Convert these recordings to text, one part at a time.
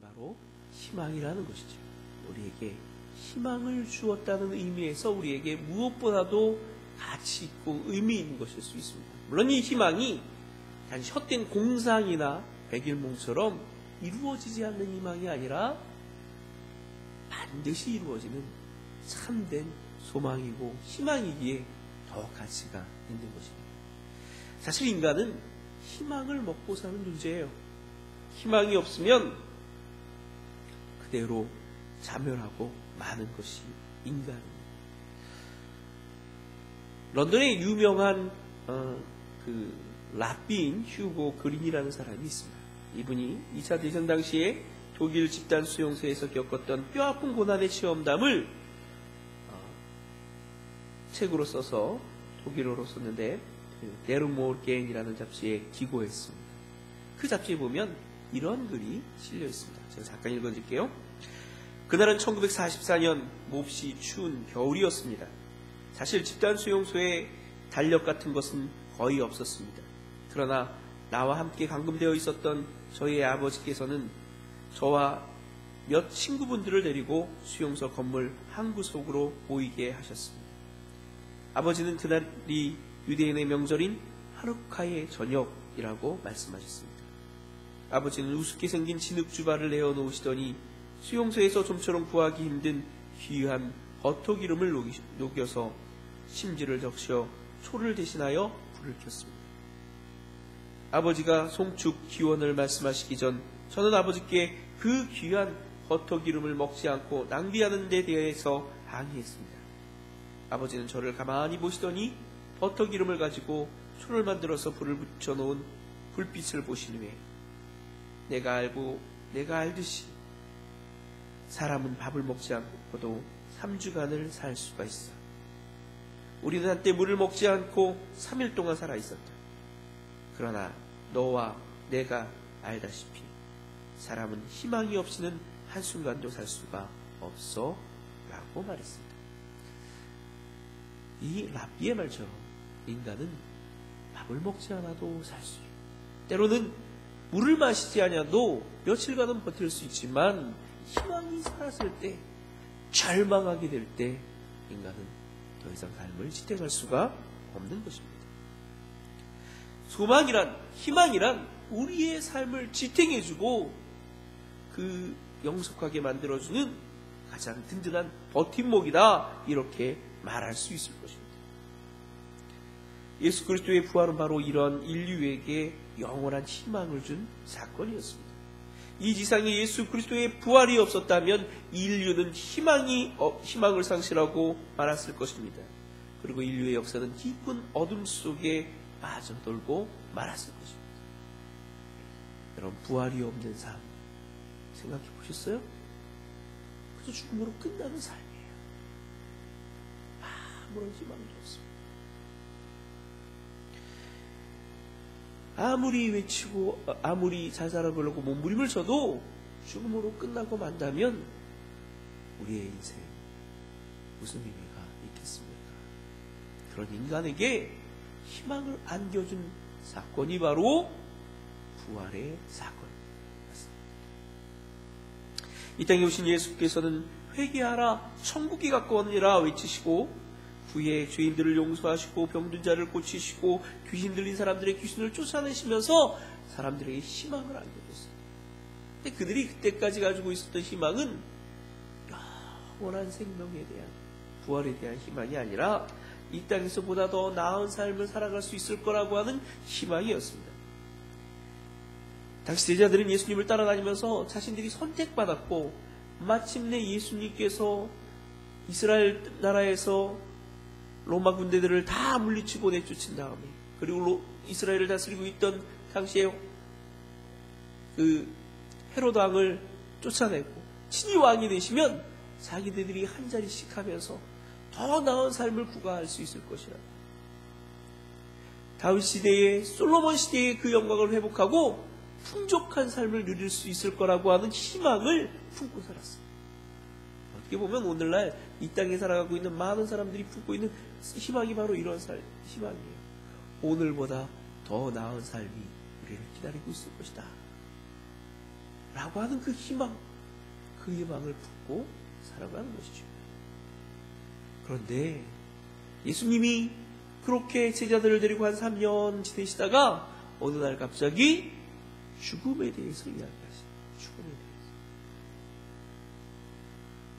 바로 희망이라는 것이죠. 우리에게 희망을 주었다는 의미에서 우리에게 무엇보다도 가치 있고 의미 있는 것일 수 있습니다. 물론 이 희망이 단지 헛된 공상이나 백일몽처럼 이루어지지 않는 희망이 아니라 반드시 이루어지는 참된 소망이고 희망이기에 더 가치가 있는 것입니다. 사실 인간은 희망을 먹고 사는 존재예요. 희망이 없으면 그대로 자멸하고 마는 것이 인간입니다. 런던에 유명한 라빈 휴고 그린이라는 사람이 있습니다. 이분이 2차 대전 당시에 독일 집단 수용소에서 겪었던 뼈아픈 고난의 체험담을 책으로 써서 독일어로 썼는데 데르모르겐이라는 잡지에 기고했습니다. 그 잡지에 보면 이런 글이 실려 있습니다. 제가 잠깐 읽어드릴게요. 그날은 1944년 몹시 추운 겨울이었습니다. 사실 집단 수용소에 달력 같은 것은 거의 없었습니다. 그러나 나와 함께 감금되어 있었던 저희 아버지께서는 저와 몇 친구분들을 데리고 수용소 건물 한 구석으로 모이게 하셨습니다. 아버지는 그날이 유대인의 명절인 하루카의 저녁이라고 말씀하셨습니다. 아버지는 우습게 생긴 진흙주발을 내어놓으시더니 수용소에서 좀처럼 구하기 힘든 귀한 버터기름을 녹여서 심지를 적셔 초를 대신하여 불을 켰습니다. 아버지가 송축 기원을 말씀하시기 전 저는 아버지께 그 귀한 버터기름을 먹지 않고 낭비하는 데 대해서 항의했습니다. 아버지는 저를 가만히 보시더니 버터기름을 가지고 초를 만들어서 불을 붙여놓은 불빛을 보신 후에 내가 알듯이 사람은 밥을 먹지 않고도 3주간을 살 수가 있어. 우리는 한때 물을 먹지 않고 3일 동안 살아 있었다. 그러나 너와 내가 알다시피 사람은 희망이 없이는 한순간도 살 수가 없어 라고 말했습니다. 이 랍비의 말처럼 인간은 밥을 먹지 않아도 살 수 있고 때로는 물을 마시지 않아도 며칠간은 버틸 수 있지만 희망이 사라질 때, 절망하게 될 때 인간은 더 이상 삶을 지탱할 수가 없는 것입니다. 소망이란, 희망이란 우리의 삶을 지탱해주고 그 영속하게 만들어주는 가장 든든한 버팀목이다, 이렇게 말할 수 있을 것입니다. 예수 그리스도의 부활은 바로 이런 인류에게 영원한 희망을 준 사건이었습니다. 이 지상에 예수 그리스도의 부활이 없었다면 인류는 희망을 상실하고 말았을 것입니다. 그리고 인류의 역사는 깊은 어둠 속에 빠져돌고 말았을 것입니다. 여러분, 부활이 없는 삶 생각해 보셨어요? 그저 죽음으로 끝나는 삶이에요. 아무런 희망도 없습니다. 아무리 외치고 아무리 잘 살아보려고 몸부림을 쳐도 죽음으로 끝나고 만다면 우리의 인생 무슨 의미가 있겠습니까? 그런 인간에게 희망을 안겨준 사건이 바로 부활의 사건이었습니다. 이 땅에 오신 예수께서는 회개하라, 천국이 가까웠느니라 외치시고 후에 죄인들을 용서하시고 병든 자를 고치시고 귀신 들린 사람들의 귀신을 쫓아내시면서 사람들에게 희망을 안겨줬습니다. 근데 그들이 그때까지 가지고 있었던 희망은 영원한 생명에 대한, 부활에 대한 희망이 아니라 이 땅에서 보다 더 나은 삶을 살아갈 수 있을 거라고 하는 희망이었습니다. 당시 제자들은 예수님을 따라다니면서 자신들이 선택받았고 마침내 예수님께서 이스라엘 나라에서 로마 군대들을 다 물리치고 내쫓은 다음에, 그리고 이스라엘을 다스리고 있던 당시에 그 헤로드 왕을 쫓아내고 친히 왕이 되시면 자기들이 한 자리씩 하면서 더 나은 삶을 구가할 수 있을 것이라. 다윗 시대에, 솔로몬 시대의 그 영광을 회복하고 풍족한 삶을 누릴 수 있을 거라고 하는 희망을 품고 살았습니다. 어떻게 보면 오늘날 이 땅에 살아가고 있는 많은 사람들이 품고 있는 희망이 바로 이런 희망이에요. 오늘보다 더 나은 삶이 우리를 기다리고 있을 것이다 라고 하는 그 희망을 품고 살아가는 것이죠. 그런데 예수님이 그렇게 제자들을 데리고 한 3년 지내시다가 어느 날 갑자기 죽음에 대해서 이야기하십니다. 죽음에 대해서.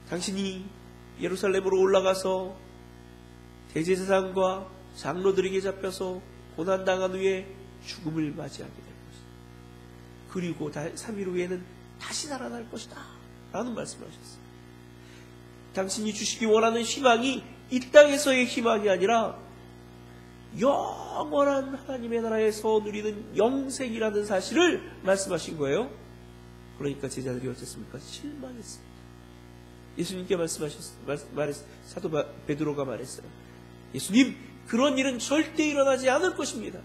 당신이 예루살렘으로 올라가서 대제사장과 장로들에게 잡혀서 고난당한 후에 죽음을 맞이하게 될 것이다. 그리고 3일 후에는 다시 살아날 것이다 라는 말씀을 하셨어요. 당신이 주시기 원하는 희망이 이 땅에서의 희망이 아니라 영원한 하나님의 나라에서 누리는 영생이라는 사실을 말씀하신 거예요. 그러니까 제자들이 어땠습니까? 실망했습니다. 예수님께 사도 베드로가 말했어요. 예수님, 그런 일은 절대 일어나지 않을 것입니다.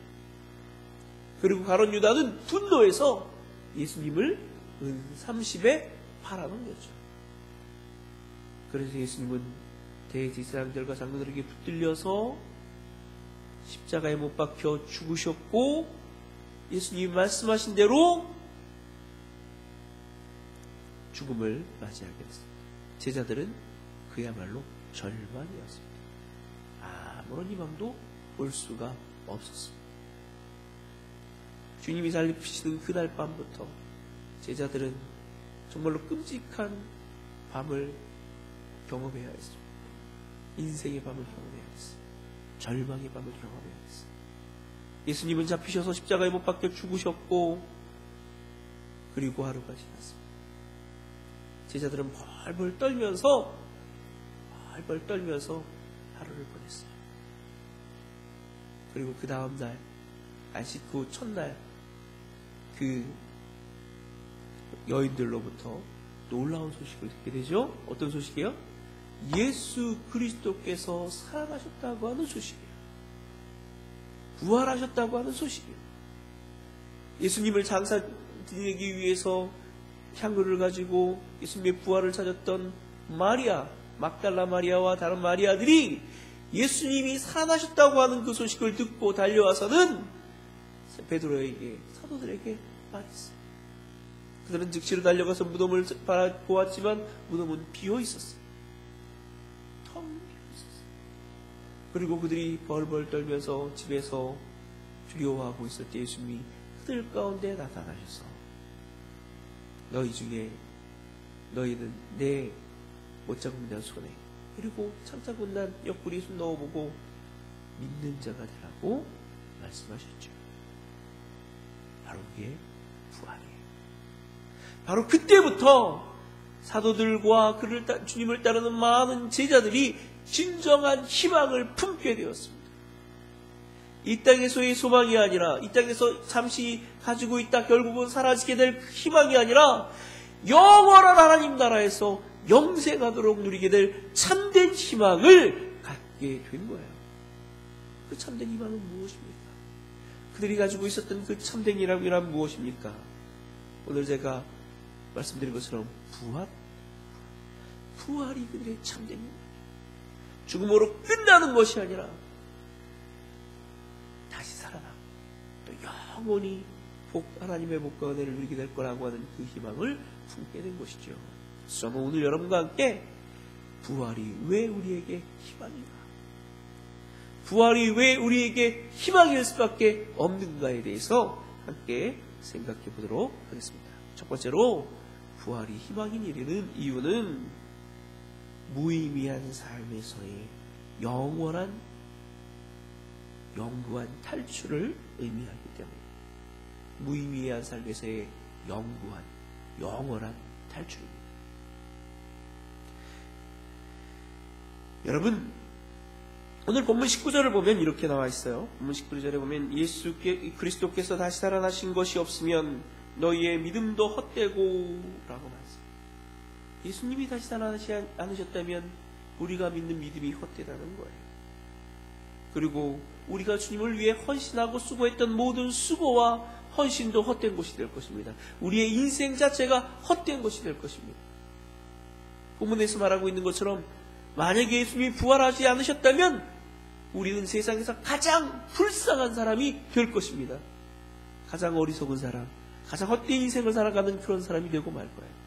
그리고 가룟 유다는 분노해서 예수님을 은 30에 팔아넘겼죠. 그래서 예수님은 대제사장들과 장로들에게 붙들려서 십자가에 못 박혀 죽으셨고, 예수님이 말씀하신 대로 죽음을 맞이하게 됐습니다. 제자들은 그야말로 절망이었습니다. 아무런 희망도 볼 수가 없었습니다. 주님이 살리시는 그날 밤부터 제자들은 정말로 끔찍한 밤을 경험해야 했습니다. 인생의 밤을 경험해야 했습니다. 절망의 밤을 경험해야 했습니다. 예수님은 잡히셔서 십자가에 못 박혀 죽으셨고, 그리고 하루가 지났습니다. 제자들은 벌벌 떨면서 하루를 보냈어요. 그리고 그 다음 날, 안식 후 첫날, 그 여인들로부터 놀라운 소식을 듣게 되죠. 어떤 소식이에요? 예수 그리스도께서 살아나셨다고 하는 소식이에요. 부활하셨다고 하는 소식이에요. 예수님을 장사 드리기 위해서 향유를 가지고 예수님의 부활을 찾았던 마리아, 막달라 마리아와 다른 마리아들이 예수님이 살아나셨다고 하는 그 소식을 듣고 달려와서는 베드로에게, 사도들에게 말했어요. 그들은 즉시로 달려가서 무덤을 보았지만 무덤은 비어 있었어요. 텅 비어 있었어요. 그리고 그들이 벌벌 떨면서 집에서 두려워하고 있을 때 예수님이 그들 가운데 나타나셔서 너희 중에 너희는 내 못자국난 손에 그리고 창자국난 옆구리에 손 넣어보고 믿는 자가 되라고 말씀하셨죠. 바로 그게 부활이에요. 바로 그때부터 사도들과 주님을 따르는 많은 제자들이 진정한 희망을 품게 되었습니다. 이 땅에서의 소망이 아니라, 이 땅에서 잠시 가지고 있다 결국은 사라지게 될 희망이 아니라 영원한 하나님 나라에서 영생하도록 누리게 될 참된 희망을 갖게 된 거예요. 그 참된 희망은 무엇입니까? 그들이 가지고 있었던 그 참된 희망이란 무엇입니까? 오늘 제가 말씀드린 것처럼 부활이 그들의 참된 희망. 죽음으로 끝나는 것이 아니라 다시 살아나 또 영원히 하나님의 복과 은혜를 누리게 될 거라고 하는 그 희망을 품게 된 것이죠. 저는 오늘 여러분과 함께 부활이 왜 우리에게 희망인가, 부활이 왜 우리에게 희망일 수밖에 없는가에 대해서 함께 생각해 보도록 하겠습니다. 첫 번째로 부활이 희망인 이유는 무의미한 삶에서의 영원한 영구한 탈출을 의미하기 때문에, 무의미한 삶에서의 영원한 탈출입니다. 여러분, 오늘 본문 19절을 보면 이렇게 나와 있어요. 본문 19절에 보면 그리스도께서 다시 살아나신 것이 없으면 너희의 믿음도 헛되고 라고 말했어요. 예수님이 다시 살아나지 않으셨다면 우리가 믿는 믿음이 헛되다는 거예요. 그리고 우리가 주님을 위해 헌신하고 수고했던 모든 수고와 헌신도 헛된 것이 될 것입니다. 우리의 인생 자체가 헛된 것이 될 것입니다. 본문에서 말하고 있는 것처럼 만약에 예수님이 부활하지 않으셨다면 우리는 세상에서 가장 불쌍한 사람이 될 것입니다. 가장 어리석은 사람, 가장 헛된 인생을 살아가는 그런 사람이 되고 말 거예요.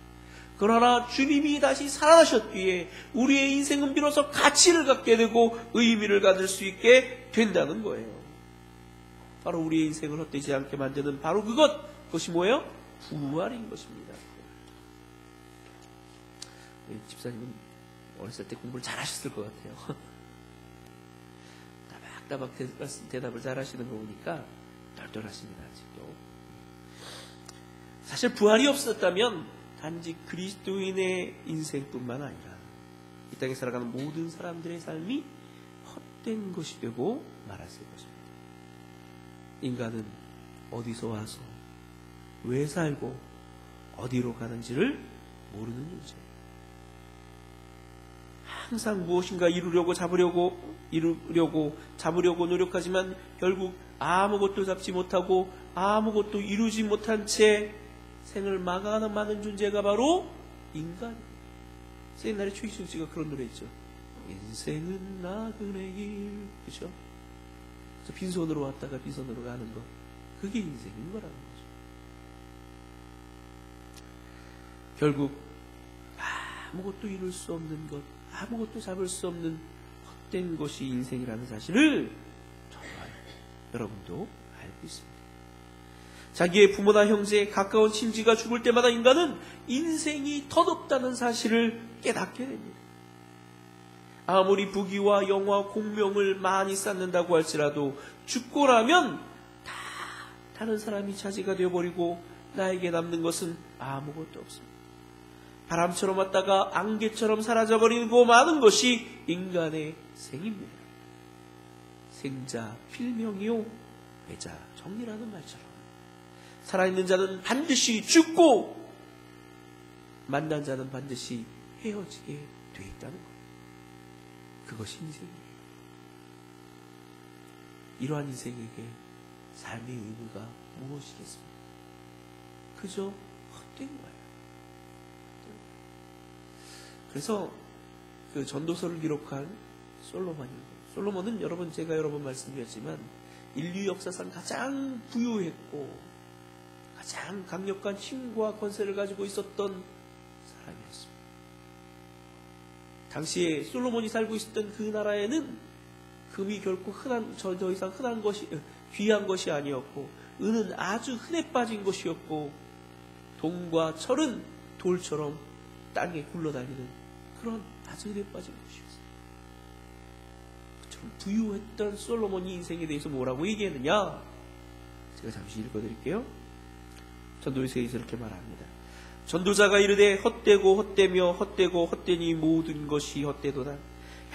그러나 주님이 다시 살아나셨기에 우리의 인생은 비로소 가치를 갖게 되고 의미를 가질 수 있게 된다는 거예요. 바로 우리의 인생을 헛되지 않게 만드는 바로 그것이 뭐예요? 부활인 것입니다. 집사님은 어렸을 때 공부를 잘 하셨을 것 같아요. 따박따박 대답을 잘 하시는 거 보니까 똘똘하십니다. 아직도. 사실 부활이 없었다면 단지 그리스도인의 인생뿐만 아니라 이 땅에 살아가는 모든 사람들의 삶이 헛된 것이 되고 말았을 것입니다. 인간은 어디서 와서 왜 살고 어디로 가는지를 모르는 존재예요. 항상 무엇인가 이루려고 잡으려고 노력하지만 결국 아무것도 잡지 못하고 아무것도 이루지 못한 채 생을 마감하는 많은 존재가 바로 인간입니다. 옛날에 최희준 씨가 그런 노래 했죠. 인생은 나그네 길. 그렇죠? 그래서 빈손으로 왔다가 빈손으로 가는 거. 그게 인생인 거라는 거죠. 결국 아무것도 이룰 수 없는 것, 아무것도 잡을 수 없는 헛된 것이 인생이라는 사실을 정말 여러분도 알고 있습니다. 자기의 부모나 형제, 가까운 친지가 죽을 때마다 인간은 인생이 덧없다는 사실을 깨닫게 됩니다. 아무리 부귀와 영화, 공명을 많이 쌓는다고 할지라도 죽고 나면 다 다른 사람이 차지가 되어버리고 나에게 남는 것은 아무것도 없습니다. 바람처럼 왔다가 안개처럼 사라져버리고 마는 것이 인간의 생입니다. 생자 필명이요 배자 정리라는 말처럼 살아있는 자는 반드시 죽고 만난 자는 반드시 헤어지게 돼 있다는 것. 그것이 인생이에요. 이러한 인생에게 삶의 의미가 무엇이겠습니까? 그저 헛된 거예요. 그래서 그 전도서를 기록한 솔로몬은 여러분 제가 여러 번 말씀드렸지만 인류 역사상 가장 부유했고 가장 강력한 힘과 권세를 가지고 있었던 사람이었습니다. 당시에 솔로몬이 살고 있었던 그 나라에는 금이 결코 더 이상 귀한 것이 아니었고 은은 아주 흔해 빠진 것이었고 동과 철은 돌처럼 땅에 굴러다니는 그런 아주 흔해 빠진 것이었어요. 그처럼 부유했던 솔로몬이 인생에 대해서 뭐라고 얘기했느냐? 제가 잠시 읽어드릴게요. 전도서에서 이렇게 말합니다. 전도자가 이르되 헛되고 헛되며 헛되고 헛되니 모든 것이 헛되도다.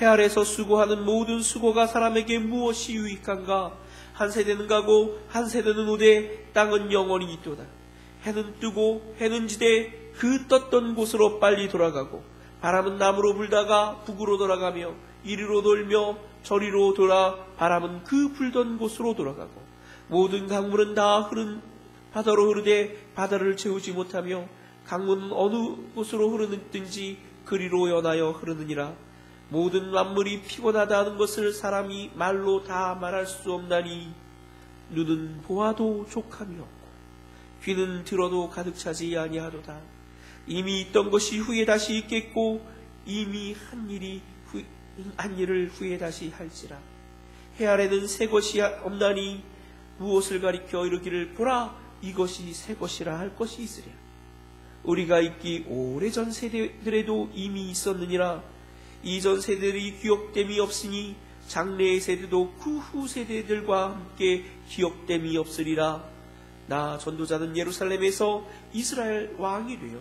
해 아래서 수고하는 모든 수고가 사람에게 무엇이 유익한가? 한 세대는 가고 한 세대는 오되 땅은 영원히 있도다. 해는 뜨고 해는 지되 그 떴던 곳으로 빨리 돌아가고 바람은 남으로 불다가 북으로 돌아가며 이리로 돌며 저리로 돌아 바람은 그 불던 곳으로 돌아가고 모든 강물은 다 바다로 흐르되 바다를 채우지 못하며 강문은 어느 곳으로 흐르든지 그리로 연하여 흐르느니라. 모든 만물이 피곤하다 하는 것을 사람이 말로 다 말할 수 없나니 눈은 보아도 족함이 없고 귀는 들어도 가득 차지 아니하도다. 이미 있던 것이 후에 다시 있겠고 이미 한 일을 후에 다시 할지라. 해 아래는 새 것이 없나니 무엇을 가리켜 이르기를 보라 이것이 새 것이라 할 것이 있으랴. 우리가 있기 오래전 세대들에도 이미 있었느니라. 이전 세대들이 기억됨이 없으니 장래의 세대도 그 후 세대들과 함께 기억됨이 없으리라. 나 전도자는 예루살렘에서 이스라엘 왕이 되어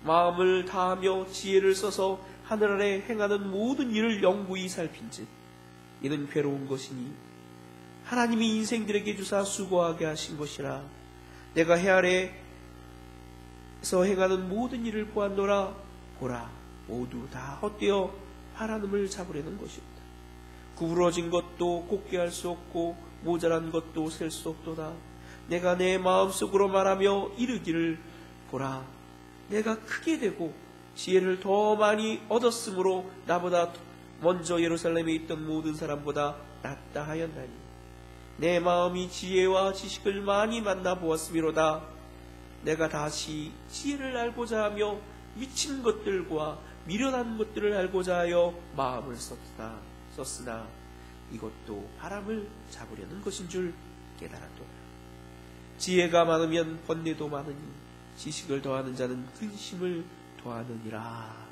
마음을 다하며 지혜를 써서 하늘 아래 행하는 모든 일을 영구히 살핀즉 이는 괴로운 것이니 하나님이 인생들에게 주사 수고하게 하신 것이라. 내가 해 아래에서 행하는 모든 일을 보았노라. 보라 모두 다 헛되어 하나님을 잡으려는 것이었다. 구부러진 것도 곱게 할 수 없고 모자란 것도 셀 수 없도다. 내가 내 마음속으로 말하며 이르기를 보라 내가 크게 되고 지혜를 더 많이 얻었으므로 나보다 먼저 예루살렘에 있던 모든 사람보다 낫다 하였나니 내 마음이 지혜와 지식을 많이 만나보았음이로다. 내가 다시 지혜를 알고자 하며 미친 것들과 미련한 것들을 알고자 하여 마음을 썼으나 이것도 바람을 잡으려는 것인 줄 깨달았도다. 지혜가 많으면 번뇌도 많으니 지식을 더하는 자는 근심을 더하느니라.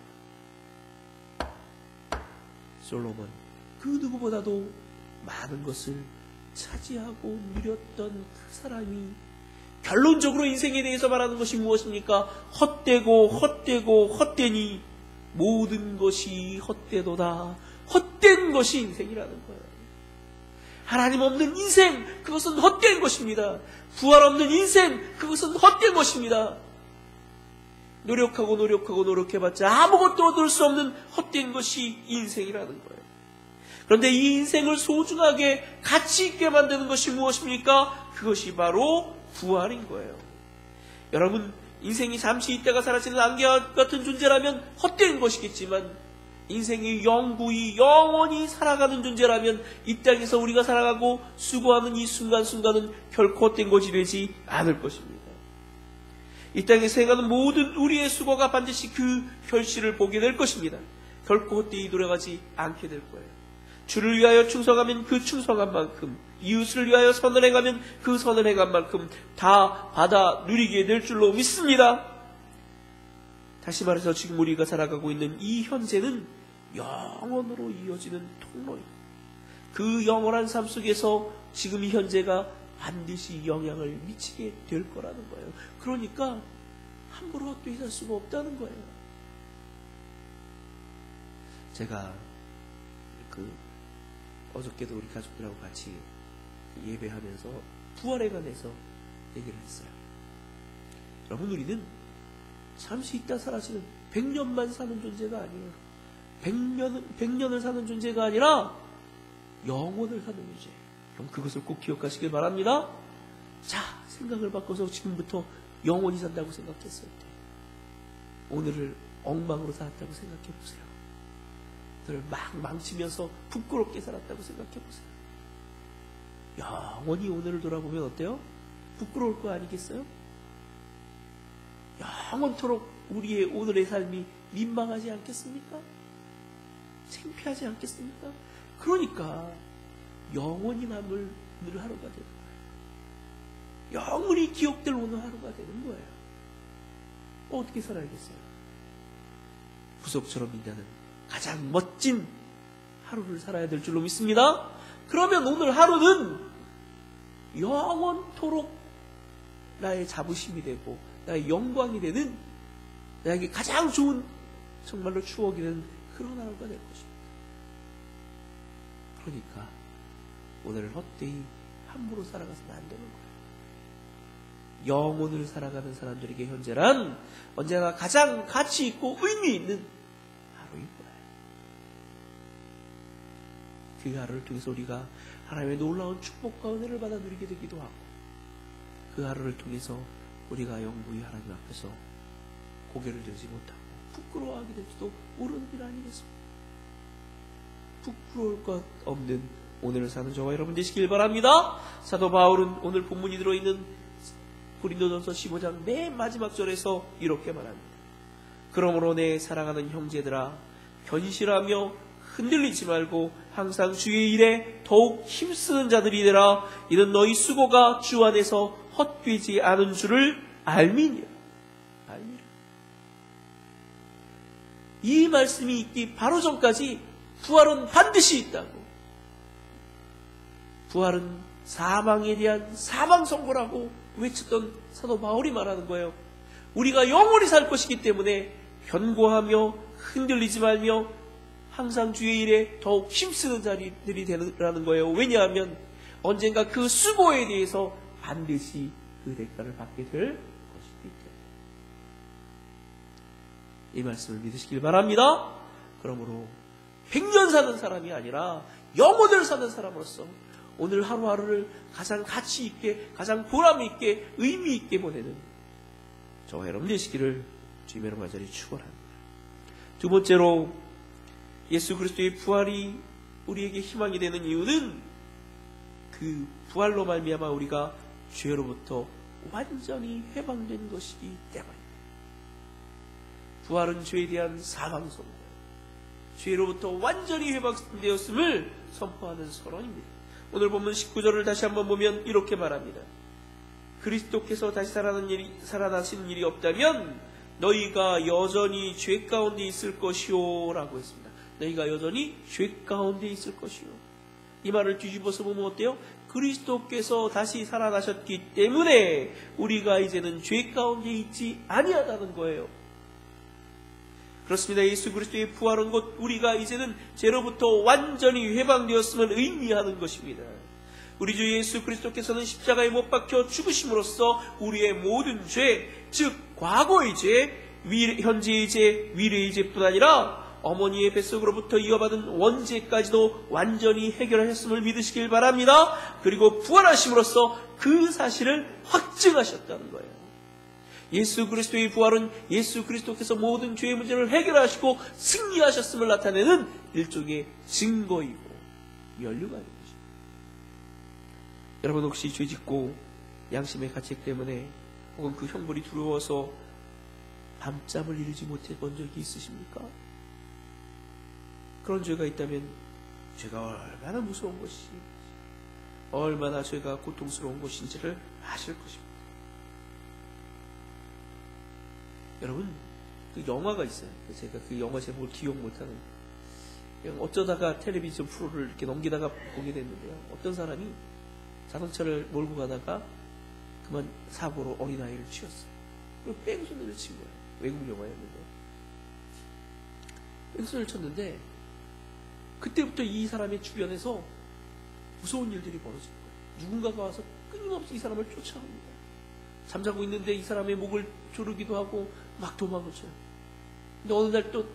솔로몬 그 누구보다도 많은 것을 차지하고 누렸던 그 사람이 결론적으로 인생에 대해서 말하는 것이 무엇입니까? 헛되니 모든 것이 헛되도다. 헛된 것이 인생이라는 거예요. 하나님 없는 인생, 그것은 헛된 것입니다. 부활 없는 인생, 그것은 헛된 것입니다. 노력해봤자 아무것도 얻을 수 없는 헛된 것이 인생이라는 거예요. 그런데 이 인생을 소중하게 가치 있게 만드는 것이 무엇입니까? 그것이 바로 부활인 거예요. 여러분, 인생이 잠시 있다가 사라지는 안개 같은 존재라면 헛된 것이겠지만 인생이 영구히 영원히 살아가는 존재라면 이 땅에서 우리가 살아가고 수고하는 이 순간순간은 결코 헛된 것이 되지 않을 것입니다. 이 땅에서 행하는 모든 우리의 수고가 반드시 그 결실을 보게 될 것입니다. 결코 헛되이 돌아가지 않게 될 거예요. 주를 위하여 충성하면 그 충성한 만큼, 이웃을 위하여 선을 행하면 그 선을 행한 만큼 다 받아 누리게 될 줄로 믿습니다. 다시 말해서 지금 우리가 살아가고 있는 이 현재는 영원으로 이어지는 통로입니다. 그 영원한 삶 속에서 지금 이 현재가 반드시 영향을 미치게 될 거라는 거예요. 그러니까 함부로 헛되이 살 수가 없다는 거예요. 제가 어저께도 우리 가족들하고 같이 예배하면서 부활에 관해서 얘기를 했어요. 여러분, 우리는 잠시 있다 사라지는 100년만 사는 존재가 아니에요. 100년을 사는 존재가 아니라 영원을 사는 존재예요. 그럼 그것을 꼭 기억하시길 바랍니다. 자, 생각을 바꿔서 지금부터 영원히 산다고 생각했을 때 오늘을 엉망으로 살았다고 생각해보세요. 늘 막 망치면서 부끄럽게 살았다고 생각해보세요. 영원히 오늘을 돌아보면 어때요? 부끄러울 거 아니겠어요? 영원토록 우리의 오늘의 삶이 민망하지 않겠습니까? 창피하지 않겠습니까? 그러니까 영원히 남을 오늘 하루가 되는 거예요. 영원히 기억될 오늘 하루가 되는 거예요. 어떻게 살아야겠어요? 부석처럼 빛나는 가장 멋진 하루를 살아야 될 줄로 믿습니다. 그러면 오늘 하루는 영원토록 나의 자부심이 되고 나의 영광이 되는, 나에게 가장 좋은 정말로 추억이 되는 그런 하루가 될 것입니다. 그러니까 오늘을 헛되이 함부로 살아가서는 안 되는 거예요. 영혼을 살아가는 사람들에게 현재란 언제나 가장 가치 있고 의미 있는 하루인 거예요. 그 하루를 통해서 우리가 하나님의 놀라운 축복과 은혜를 받아 누리게 되기도 하고, 그 하루를 통해서 우리가 영구히 하나님 앞에서 고개를 들지 못하고 부끄러워하게 될지도 모르는 일 아니겠습니까? 부끄러울 것 없는 오늘을 사는 저와 여러분 되시길 바랍니다. 사도 바울은 오늘 본문이 들어있는 고린도전서 15장 맨 마지막 절에서 이렇게 말합니다. 그러므로 내 사랑하는 형제들아, 견실하며 흔들리지 말고 항상 주의 일에 더욱 힘쓰는 자들이 되라. 이는 너희 수고가 주 안에서 헛되지 않은 줄을 알미니라. 이 말씀이 있기 바로 전까지 부활은 반드시 있다고, 부활은 사망에 대한 사망 선고라고 외쳤던 사도 바울이 말하는 거예요. 우리가 영원히 살 것이기 때문에 견고하며 흔들리지 말며 항상 주의 일에 더욱 힘쓰는 자들이 되라는 거예요. 왜냐하면 언젠가 그 수고에 대해서 반드시 그 대가를 받게 될 것이기 때문에. 이 말씀을 믿으시길 바랍니다. 그러므로 100년 사는 사람이 아니라 영원을 사는 사람으로서 오늘 하루하루를 가장 가치 있게, 가장 보람 있게, 의미 있게 보내는 저와 여러분 되시기를 주님의 이름 간절히 축원합니다. 두 번째로, 예수 그리스도의 부활이 우리에게 희망이 되는 이유는 그 부활로 말미암아 우리가 죄로부터 완전히 해방된 것이기 때문입니다. 부활은 죄에 대한 사망 선고, 죄로부터 완전히 해방되었음을 선포하는 선언입니다. 오늘 본문 19절을 다시 한번 보면 이렇게 말합니다. 그리스도께서 다시 살아나시는 일이 없다면 너희가 여전히 죄 가운데 있을 것이요 라고 했습니다. 너희가 여전히 죄 가운데 있을 것이요. 이 말을 뒤집어서 보면 어때요? 그리스도께서 다시 살아나셨기 때문에 우리가 이제는 죄 가운데 있지 아니하다는 거예요. 그렇습니다. 예수 그리스도의 부활은 곧 우리가 이제는 죄로부터 완전히 해방되었음을 의미하는 것입니다. 우리 주 예수 그리스도께서는 십자가에 못 박혀 죽으심으로써 우리의 모든 죄, 즉 과거의 죄, 현재의 죄, 미래의 죄뿐 아니라 어머니의 뱃속으로부터 이어받은 원죄까지도 완전히 해결하셨음을 믿으시길 바랍니다. 그리고 부활하심으로써 그 사실을 확증하셨다는 거예요. 예수 그리스도의 부활은 예수 그리스도께서 모든 죄의 문제를 해결하시고 승리하셨음을 나타내는 일종의 증거이고 연류가 아닙니다. 여러분 혹시 죄짓고 양심의 가책 때문에 혹은 그 형벌이 두려워서 밤잠을 이루지 못해 본 적이 있으십니까? 그런 죄가 있다면 죄가 얼마나 무서운 것이, 얼마나 죄가 고통스러운 것인지를 아실 것입니다. 여러분, 그 영화가 있어요. 제가 그 영화 제목을 기억 못하는, 그냥 어쩌다가 텔레비전 프로를 이렇게 넘기다가 보게 됐는데요. 어떤 사람이 자동차를 몰고 가다가 그만 사고로 어린아이를 치웠어요. 그리고 뺑소니를 친 거예요. 외국 영화였는데. 뺑소니를 쳤는데 그때부터 이 사람의 주변에서 무서운 일들이 벌어진 거예요. 누군가가 와서 끊임없이 이 사람을 쫓아옵니다. 잠자고 있는데 이 사람의 목을 조르기도 하고 막 도망을 쳐요. 근데 어느 날 또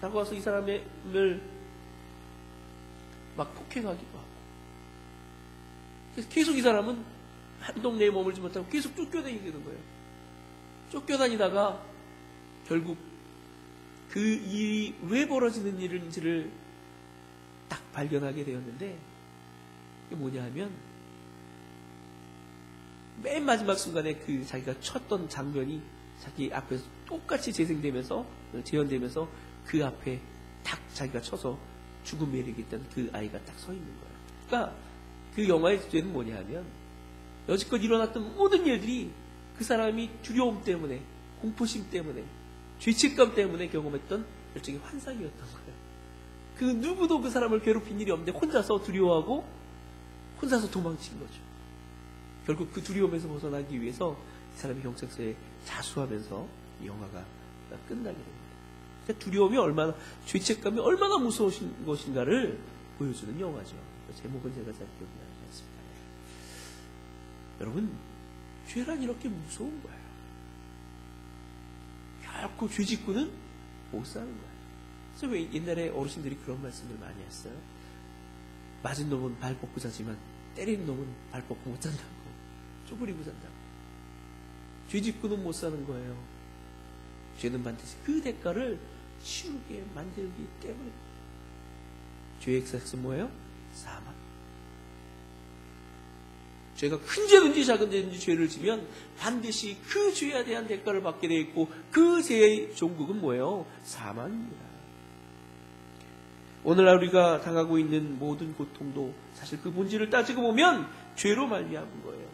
다가와서 이 사람을 막 폭행하기도 하고. 그래서 계속 이 사람은 한 동네에 머물지 못하고 계속 쫓겨다니는 거예요. 쫓겨다니다가 결국 그 일이 왜 벌어지는 일인지를 딱 발견하게 되었는데, 이게 뭐냐 하면 맨 마지막 순간에 그 자기가 쳤던 장면이 자기 앞에서 똑같이 재현되면서 그 앞에 딱 자기가 쳐서 죽음에 이르겠다는 그 아이가 딱 서 있는 거예요. 그러니까 그 영화의 주제는 뭐냐 하면 여지껏 일어났던 모든 일들이 그 사람이 두려움 때문에, 공포심 때문에, 죄책감 때문에 경험했던 일종의 환상이었던 거예요. 그 누구도 그 사람을 괴롭힌 일이 없는데 혼자서 두려워하고 혼자서 도망친 거죠. 결국 그 두려움에서 벗어나기 위해서 이 사람이 경찰서에 자수하면서 이 영화가 끝나게 됩니다. 그러니까 두려움이 얼마나, 죄책감이 얼마나 무서우신 것인가를 보여주는 영화죠. 제목은 제가 잘 기억이 나지 않습니다. 여러분, 죄란 이렇게 무서운 거예요. 결코 죄 짓고는 못 사는 거예요. 그래서 왜 옛날에 어르신들이 그런 말씀을 많이 했어요? 맞은 놈은 발 뻗고 자지만 때리는 놈은 발 뻗고 못 잔다고, 쪼그리고 잔다고. 죄 짓고는 못 사는 거예요. 죄는 반드시 그 대가를 치르게 만들기 때문에. 죄의 삭은 뭐예요? 사망. 죄가 큰 죄든지 작은 죄든지 죄를 지면 반드시 그 죄에 대한 대가를 받게 되어 있고, 그 죄의 종국은 뭐예요? 사망입니다. 오늘날 우리가 당하고 있는 모든 고통도 사실 그 본질을 따지고 보면 죄로 말미암은 거예요.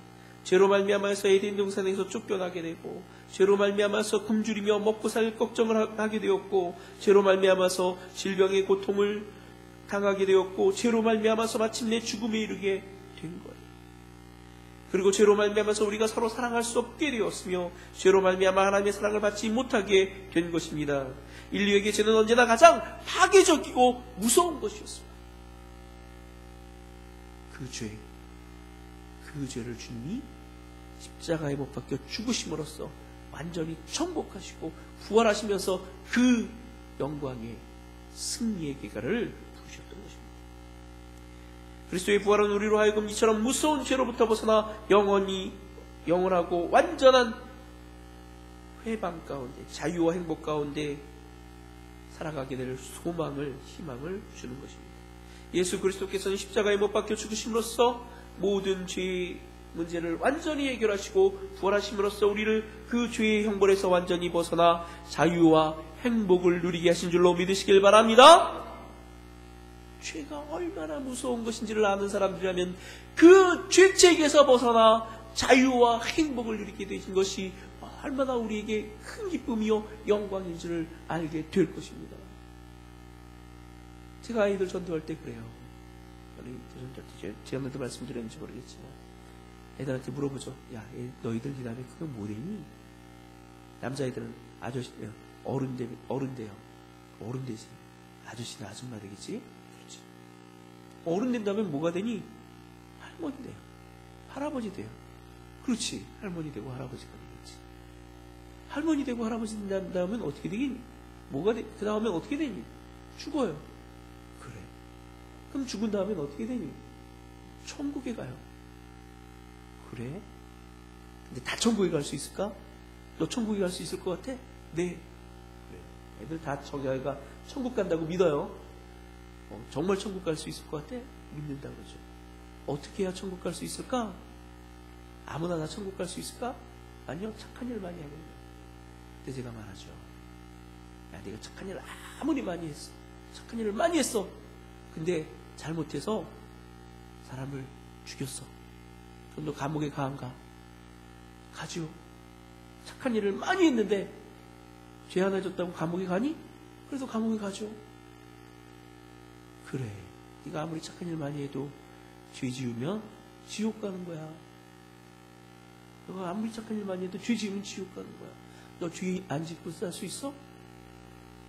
죄로 말미암아서 에덴 동산에서 쫓겨나게 되고, 죄로 말미암아서 굶주리며 먹고 살 걱정을 하게 되었고, 죄로 말미암아서 질병의 고통을 당하게 되었고, 죄로 말미암아서 마침내 죽음에 이르게 된 거예요. 그리고 죄로 말미암아서 우리가 서로 사랑할 수 없게 되었으며, 죄로 말미암아 하나님의 사랑을 받지 못하게 된 것입니다. 인류에게 죄는 언제나 가장 파괴적이고 무서운 것이었습니다. 그 죄를 주님이 십자가에 못 박혀 죽으심으로써 완전히 정복하시고 부활하시면서 그 영광의 승리의 계가를 부르셨던 것입니다. 그리스도의 부활은 우리로 하여금 이처럼 무서운 죄로부터 벗어나 영원하고 완전한 회방 가운데, 자유와 행복 가운데 살아가게 될 소망을, 희망을 주는 것입니다. 예수 그리스도께서는 십자가에 못 박혀 죽으심으로써 모든 죄, 문제를 완전히 해결하시고 부활하심으로써 우리를 그 죄의 형벌에서 완전히 벗어나 자유와 행복을 누리게 하신 줄로 믿으시길 바랍니다. 죄가 얼마나 무서운 것인지를 아는 사람들이라면 그 죄책에서 벗어나 자유와 행복을 누리게 되신 것이 얼마나 우리에게 큰 기쁨이요 영광인지를 알게 될 것입니다. 제가 아이들 전도할 때 그래요. 제가 말씀드렸는지 모르겠지만 애들한테 물어보죠. 야, 너희들 그 다음에 그거 뭐래니? 남자애들은 아저씨, 어른 돼요. 어른 되지. 아저씨나 아줌마 되겠지? 그렇지. 어른 된다면 뭐가 되니? 할머니 돼요. 할아버지 돼요. 그렇지. 할머니 되고 할아버지가 되겠지. 할머니 되고 할아버지 된다면 어떻게 되겠니? 그 다음에 어떻게 되니? 죽어요. 그래. 그럼 죽은 다음엔 어떻게 되니? 천국에 가요. 그래? 근데 다 천국에 갈 수 있을까? 너 천국에 갈 수 있을 것 같아? 네. 그래. 애들 다 저기가 천국 간다고 믿어요. 정말 천국 갈 수 있을 것 같아? 믿는다 그러죠. 어떻게 해야 천국 갈 수 있을까? 아무나 다 천국 갈 수 있을까? 아니요. 착한 일 많이 하겠네. 그때 제가 말하죠. 야, 내가 착한 일을 아무리 많이 했어. 착한 일을 많이 했어. 근데 잘못해서 사람을 죽였어. 그럼 너 감옥에 가 안 가? 가죠. 착한 일을 많이 했는데 죄 하나 졌다고 감옥에 가니? 그래서 감옥에 가죠. 그래. 네가 아무리 착한 일 많이 해도 죄 지으면 지옥 가는 거야. 너가 아무리 착한 일 많이 해도 죄 지으면 지옥 가는 거야. 너 죄 안 짓고 살 수 있어?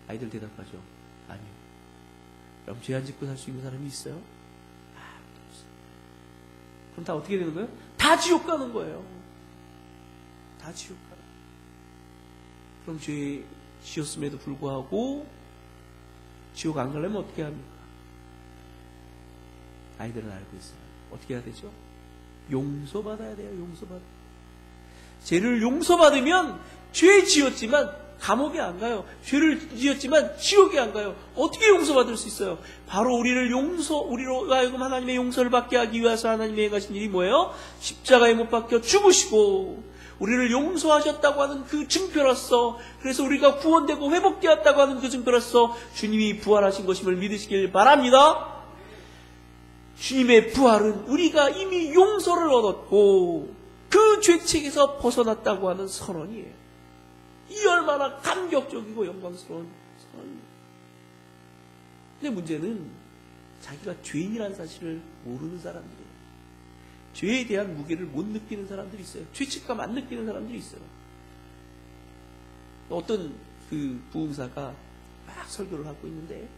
아이들 대답하죠. 아니요. 그럼 죄 안 짓고 살 수 있는 사람이 있어요? 아무도 없어요. 그럼 다 어떻게 되는 거예요? 다 지옥 가는 거예요. 다 지옥 가는 거예요. 그럼 죄 지었음에도 불구하고 지옥 안 가려면 어떻게 합니까? 아이들은 알고 있어요. 어떻게 해야 되죠? 용서받아야 돼요. 용서받아. 죄를 용서받으면 죄 지었지만 감옥에 안 가요. 죄를 지었지만 지옥에 안 가요. 어떻게 용서받을 수 있어요? 바로 우리로 하여금 하나님의 용서를 받게 하기 위해서 하나님이 행하신 일이 뭐예요? 십자가에 못 박혀 죽으시고 우리를 용서하셨다고 하는 그 증표로서, 그래서 우리가 구원되고 회복되었다고 하는 그 증표로서 주님이 부활하신 것임을 믿으시길 바랍니다. 주님의 부활은 우리가 이미 용서를 얻었고 그 죄책에서 벗어났다고 하는 선언이에요. 이 얼마나 감격적이고 영광스러운 선언입니다. 근데 문제는 자기가 죄인이라는 사실을 모르는 사람들이에요. 죄에 대한 무게를 못 느끼는 사람들이 있어요. 죄책감 안 느끼는 사람들이 있어요. 어떤 그 부흥사가 막 설교를 하고 있는데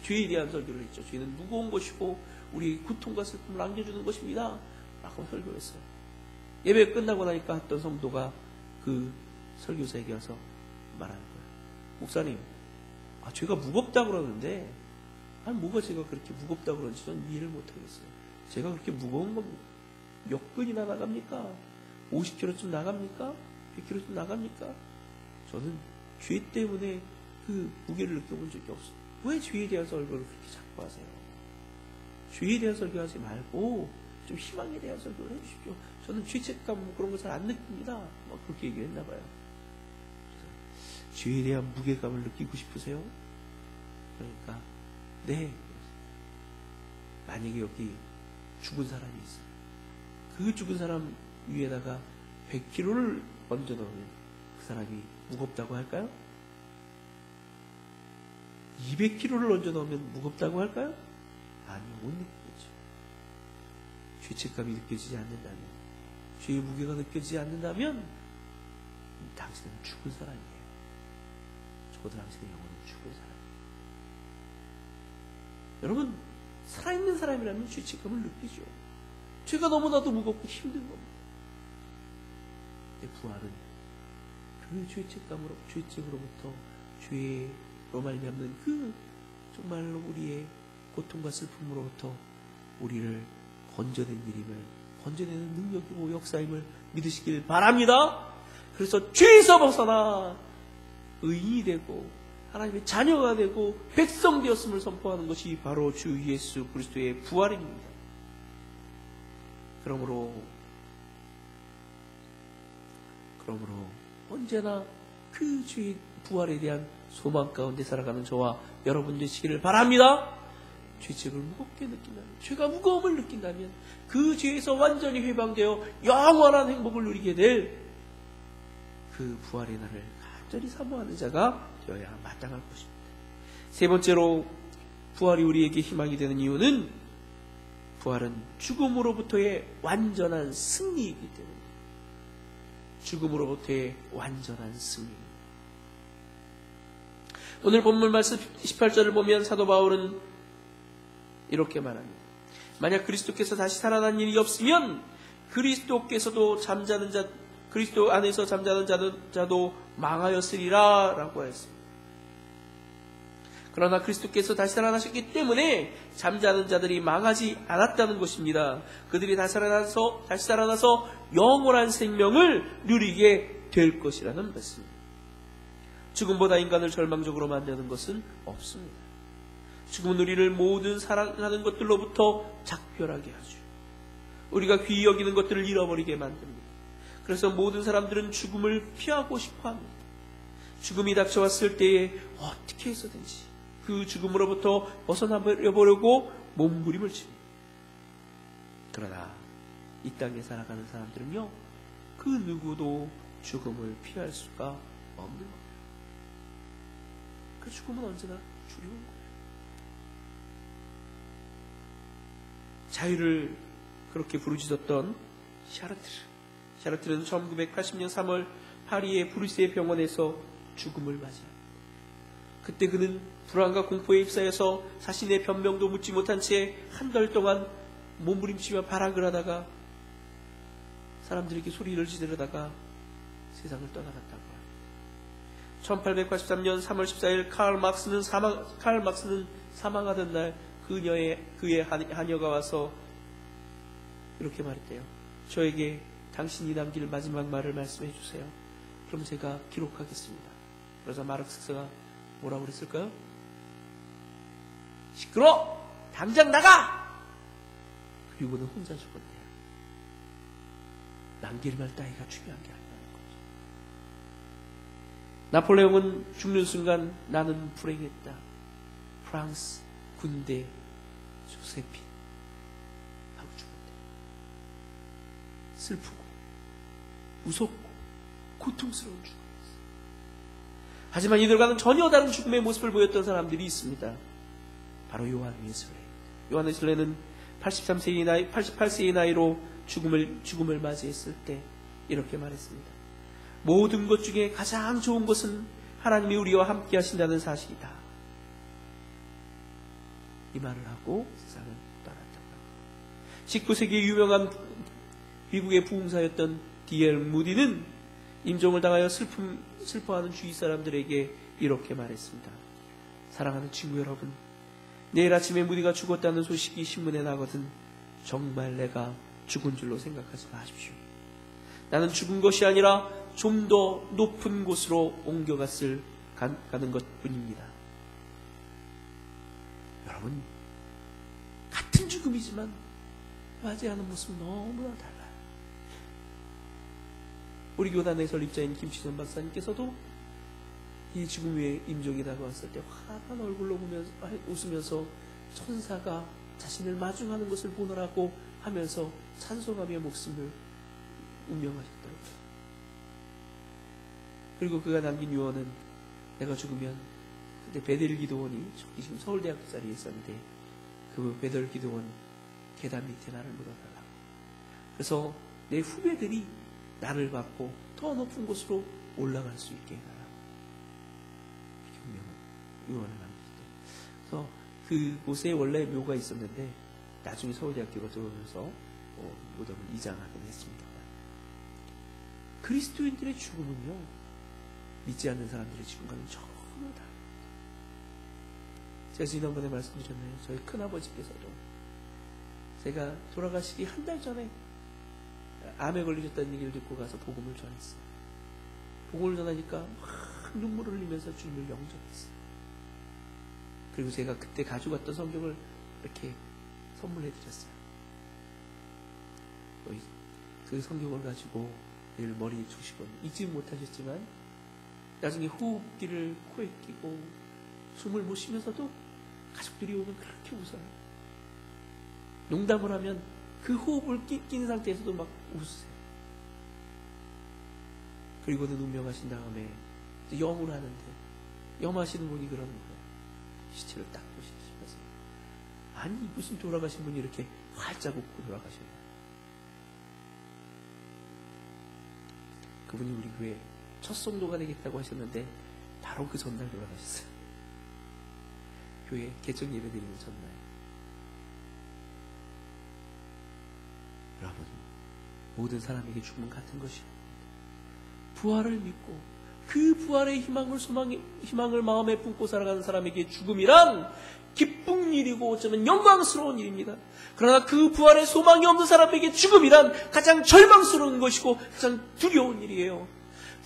죄에 대한 설교를 했죠. 죄는 무거운 것이고 우리 고통과 슬픔을 안겨주는 것입니다. 라고 설교를 했어요. 예배 끝나고 나니까 어떤 성도가 그 설교사에게 와서 말하는 거예요. 목사님, 죄가 무겁다고 그러는데 뭐가 제가 그렇게 무겁다고 그런지 저는 이해를 못하겠어요. 제가 그렇게 무거운 겁니다. 몇 근이나 나갑니까? 50kg쯤 나갑니까? 100kg쯤 나갑니까? 저는 죄 때문에 그 무게를 느껴본 적이 없어요. 왜 죄에 대한 설교를 그렇게 자꾸 하세요? 죄에 대한 설교하지 말고 좀 희망에 대한 설교를 해주십시오. 저는 죄책감 그런 거 잘 안 느낍니다. 그렇게 얘기했나 봐요. 죄에 대한 무게감을 느끼고 싶으세요? 그러니까 네. 만약에 여기 죽은 사람이 있어요. 그 죽은 사람 위에다가 100kg를 얹어 넣으면 그 사람이 무겁다고 할까요? 200kg를 얹어 넣으면 무겁다고 할까요? 아니요, 못 느끼겠죠. 죄책감이 느껴지지 않는다면, 죄의 무게가 느껴지지 않는다면 당신은 죽은 사람이에요. 적어도 당신의 영혼은 죽은 사람이에요. 여러분, 살아있는 사람이라면 죄책감을 느끼죠. 죄가 너무나도 무겁고 힘든 겁니다. 근데 부활은 그 죄책으로부터 죄로 말미암는 그 정말로 우리의 고통과 슬픔으로부터 우리를 건져낸 일임을, 건져내는 능력이고 역사임을 믿으시길 바랍니다. 그래서 죄에서 벗어나 의인이 되고 하나님의 자녀가 되고 백성 되었음을 선포하는 것이 바로 주 예수 그리스도의 부활입니다. 그러므로 그러므로 언제나 그 주의 부활에 대한 소망 가운데 살아가는 저와 여러분 되시기를 바랍니다. 죄책을 무겁게 느낀다면, 죄가 무거움을 느낀다면 그 죄에서 완전히 해방되어 영원한 행복을 누리게 될 그 부활의 날을 간절히 사모하는 자가 되어야 마땅할 것입니다. 세 번째로 부활이 우리에게 희망이 되는 이유는 부활은 죽음으로부터의 완전한 승리이기 때문에 죽음으로부터의 완전한 승리. 오늘 본문 말씀 18절을 보면 사도 바울은 이렇게 말합니다. 만약 그리스도께서 다시 살아난 일이 없으면 그리스도께서도 잠자는 자, 그리스도 안에서 잠자는 자도 망하였으리라 라고 했습니다. 그러나 그리스도께서 다시 살아나셨기 때문에 잠자는 자들이 망하지 않았다는 것입니다. 그들이 다시 살아나서 영원한 생명을 누리게 될 것이라는 말씀입니다. 죽음보다 인간을 절망적으로 만드는 것은 없습니다. 죽음은 우리를 모든 사랑하는 것들로부터 작별하게 하죠. 우리가 귀히 여기는 것들을 잃어버리게 만듭니다. 그래서 모든 사람들은 죽음을 피하고 싶어 합니다. 죽음이 닥쳐왔을 때에 어떻게 해서든지 그 죽음으로부터 벗어나보려고 몸부림을 칩니다. 그러나 이 땅에 살아가는 사람들은요, 그 누구도 죽음을 피할 수가 없는 겁니다. 그 죽음은 언제나 두려운 거예요. 자유를 그렇게 부르짖었던 샤르트르는 1980년 3월 파리의 브루스의 병원에서 죽음을 맞이합니다. 그때 그는 불안과 공포에 휩싸여서 자신의 변명도 묻지 못한 채 한 달 동안 몸부림치며 발악을 하다가 사람들에게 소리를 지르다가 세상을 떠나갔다고 합니다. 1883년 3월 14일 카를 막스는 사망하던 날 그의 하녀가 와서 이렇게 말했대요. 저에게 당신이 남길 마지막 말을 말씀해 주세요. 그럼 제가 기록하겠습니다. 그러자 마르크스가 뭐라고 그랬을까요? 시끄러! 당장 나가! 그리고는 혼자 죽었대요. 남길 말 따위가 중요한 게 아니라는 거죠. 나폴레옹은 죽는 순간 나는 불행했다. 프랑스 군대 조세핀 하고 죽었대요. 슬프고 무섭고 고통스러운 죽음이었어요. 하지만 이들과는 전혀 다른 죽음의 모습을 보였던 사람들이 있습니다. 바로 요한 웨슬레이. 요한 웨슬레이는 88세의 나이로 죽음을 맞이했을 때 이렇게 말했습니다. 모든 것 중에 가장 좋은 것은 하나님이 우리와 함께 하신다는 사실이다. 이 말을 하고 세상을 떠났다고 합니다. 19세기의 유명한 미국의 부흥사였던 D.L. 무디는 임종을 당하여 슬퍼하는 주위 사람들에게 이렇게 말했습니다. 사랑하는 친구 여러분, 내일 아침에 무디가 죽었다는 소식이 신문에 나거든 정말 내가 죽은 줄로 생각하지 마십시오. 나는 죽은 것이 아니라 좀 더 높은 곳으로 가는 것뿐입니다. 여러분, 같은 죽음이지만 맞이하는 모습은 너무나 달라요. 우리 교단의 설립자인 김치전 박사님께서도 이 죽음 위에 임종이 다가왔을 때 환한 얼굴로 웃으면서 천사가 자신을 마중하는 것을 보느라고 하면서 찬송하며 목숨을 운명하셨더라고요. 그리고 그가 남긴 유언은, 내가 죽으면, 그때 베델 기도원이 지금 서울대학교 자리에 있었는데 그 베델 기도원 계단 밑에 나를 묻어달라고. 그래서 내 후배들이 나를 받고 더 높은 곳으로 올라갈 수 있게 해달라고 유언을 남겼어요. 그래서 그곳에 원래 묘가 있었는데 나중에 서울대학교로 들어오면서 무덤을 이장하긴 했습니다. 그리스도인들의 죽음은요, 믿지 않는 사람들의 죽음과는 전혀 다릅니다. 제가 지난번에 말씀드렸나요? 저희 큰아버지께서도 제가 돌아가시기 한 달 전에 암에 걸리셨다는 얘기를 듣고 가서 복음을 전했어요. 복음을 전하니까 막 눈물을 흘리면서 주님을 영접했어요. 그리고 제가 그때 가져갔던 성경을 이렇게 선물해 드렸어요. 그 성경을 가지고 늘 머리에 주시곤 잊지 못하셨지만 나중에 호흡기를 코에 끼고 숨을 못 쉬면서도 가족들이 오면 그렇게 웃어요. 농담을 하면 그 호흡을 끼는 상태에서도 막 웃으세요. 그리고는 운명하신 다음에 염을 하는데 염하시는 분이 그러는 거예요. 시체를 딱 보시면서 아니 무슨 돌아가신 분이 이렇게 활짝 웃고 돌아가시나요? 그분이 우리 교회 첫 성도가 되겠다고 하셨는데 바로 그 전날 돌아가셨어요. 교회 개정 예배 드리는 전날. 여러분, 모든 사람에게 죽음은 같은 것이요. 부활을 믿고 그 부활의 희망을 마음에 품고 살아가는 사람에게 죽음이란 기쁜 일이고 어쩌면 영광스러운 일입니다. 그러나 그 부활의 소망이 없는 사람에게 죽음이란 가장 절망스러운 것이고 가장 두려운 일이에요.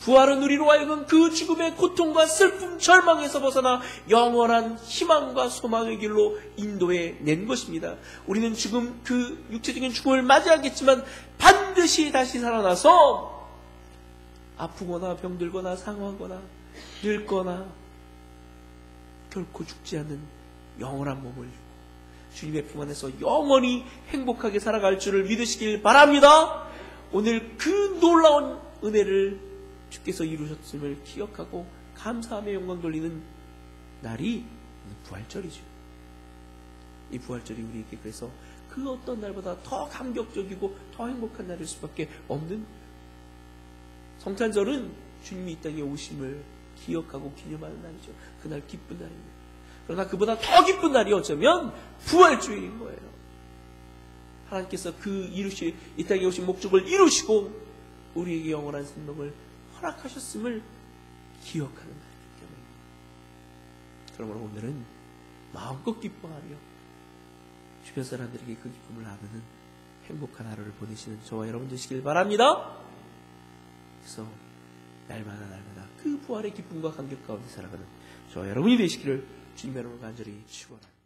부활은 우리로 하여금 그 죽음의 고통과 슬픔, 절망에서 벗어나 영원한 희망과 소망의 길로 인도해 낸 것입니다. 우리는 죽음, 그 육체적인 죽음을 맞이하겠지만 반드시 다시 살아나서 아프거나 병들거나 상하거나 늙거나 결코 죽지 않는 영원한 몸을 주고 주님의 품 안에서 영원히 행복하게 살아갈 줄을 믿으시길 바랍니다. 오늘 그 놀라운 은혜를 주께서 이루셨음을 기억하고 감사하며 영광 돌리는 날이 부활절이죠. 이 부활절이 우리에게 그래서 그 어떤 날보다 더 감격적이고 더 행복한 날일 수밖에 없는, 성탄절은 주님이 이 땅에 오심을 기억하고 기념하는 날이죠. 그날 기쁜 날입니다. 그러나 그보다 더 기쁜 날이 어쩌면 부활주일인 거예요. 하나님께서 이 땅에 오신 목적을 이루시고 우리에게 영원한 생명을 허락하셨음을 기억하는 날이기 때문입니다. 그러므로 오늘은 마음껏 기뻐하며 주변 사람들에게 그 기쁨을 나누는 행복한 하루를 보내시는 저와 여러분 되시길 바랍니다. 그래서 날마다 그 부활의 기쁨과 감격 가운데 살아가는 저와 여러분이 되시기를 주님의 이름으로 간절히 축원합니다.